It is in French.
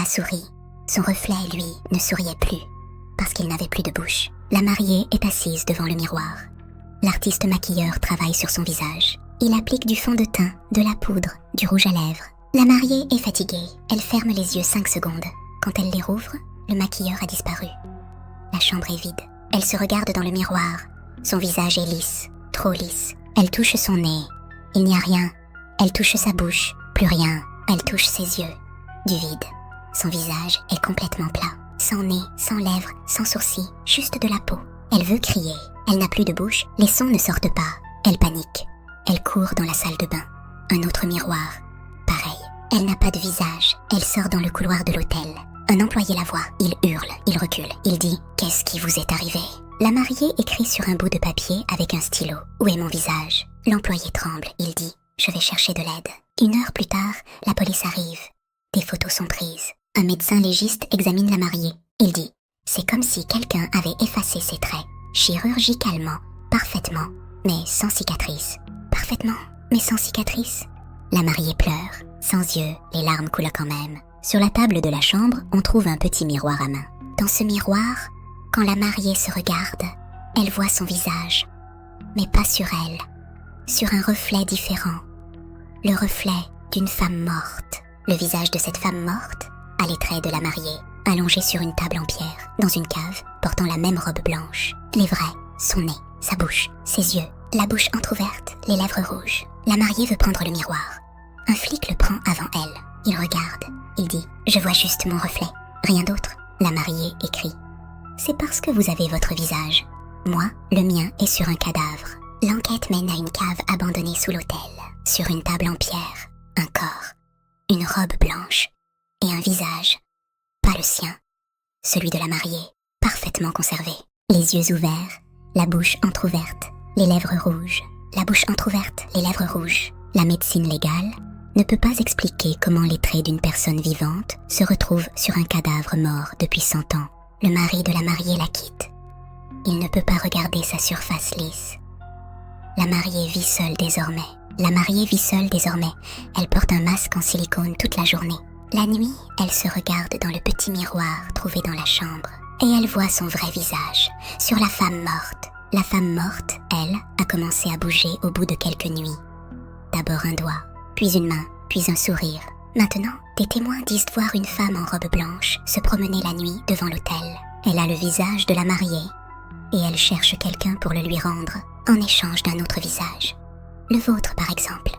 a souri. Son reflet, lui, ne souriait plus, parce qu'il n'avait plus de bouche. La mariée est assise devant le miroir. L'artiste maquilleur travaille sur son visage. Il applique du fond de teint, de la poudre, du rouge à lèvres. La mariée est fatiguée. Elle ferme les yeux 5 secondes. Quand elle les rouvre, le maquilleur a disparu. La chambre est vide. Elle se regarde dans le miroir. Son visage est lisse, trop lisse. Elle touche son nez. Il n'y a rien. Elle touche sa bouche. Plus rien. Elle touche ses yeux. Du vide. Son visage est complètement plat. Sans nez, sans lèvres, sans sourcils, juste de la peau. Elle veut crier. Elle n'a plus de bouche. Les sons ne sortent pas. Elle panique. Elle court dans la salle de bain. Un autre miroir. Pareil. Elle n'a pas de visage. Elle sort dans le couloir de l'hôtel. Un employé la voit. Il hurle. Il recule. Il dit « Qu'est-ce qui vous est arrivé ?» La mariée écrit sur un bout de papier avec un stylo. « Où est mon visage ?» L'employé tremble. Il dit « Je vais chercher de l'aide. » 1 heure plus tard, la police arrive. Des photos sont prises. Un médecin légiste examine la mariée. Il dit « C'est comme si quelqu'un avait effacé ses traits, chirurgicalement, parfaitement, mais sans cicatrice. Parfaitement, mais sans cicatrice. » La mariée pleure. Sans yeux, les larmes coulent quand même. Sur la table de la chambre, on trouve un petit miroir à main. Dans ce miroir, quand la mariée se regarde, elle voit son visage, mais pas sur elle, sur un reflet différent. Le reflet d'une femme morte. Le visage de cette femme morte a les traits de la mariée, allongée sur une table en pierre, dans une cave, portant la même robe blanche. Les vrais, son nez, sa bouche, ses yeux, la bouche entrouverte, les lèvres rouges. La mariée veut prendre le miroir. Un flic le prend avant elle. Il regarde. Il dit « Je vois juste mon reflet. Rien d'autre. » La mariée écrit « C'est parce que vous avez votre visage. Moi, le mien est sur un cadavre. » L'enquête mène à une cave abandonnée sous l'hôtel. Sur une table en pierre, un corps, une robe blanche et un visage. Pas le sien. Celui de la mariée, parfaitement conservé. Les yeux ouverts, la bouche entrouverte, les lèvres rouges. La bouche entrouverte, les lèvres rouges. La médecine légale ne peut pas expliquer comment les traits d'une personne vivante se retrouvent sur un cadavre mort depuis 100 ans. Le mari de la mariée la quitte. Il ne peut pas regarder sa surface lisse. La mariée vit seule désormais. La mariée vit seule désormais. Elle porte un masque en silicone toute la journée. La nuit, elle se regarde dans le petit miroir trouvé dans la chambre. Et elle voit son vrai visage, sur la femme morte. La femme morte, elle, a commencé à bouger au bout de quelques nuits. D'abord un doigt, puis une main, puis un sourire. Maintenant, des témoins disent voir une femme en robe blanche se promener la nuit devant l'hôtel. Elle a le visage de la mariée, et elle cherche quelqu'un pour le lui rendre, en échange d'un autre visage. Le vôtre, par exemple.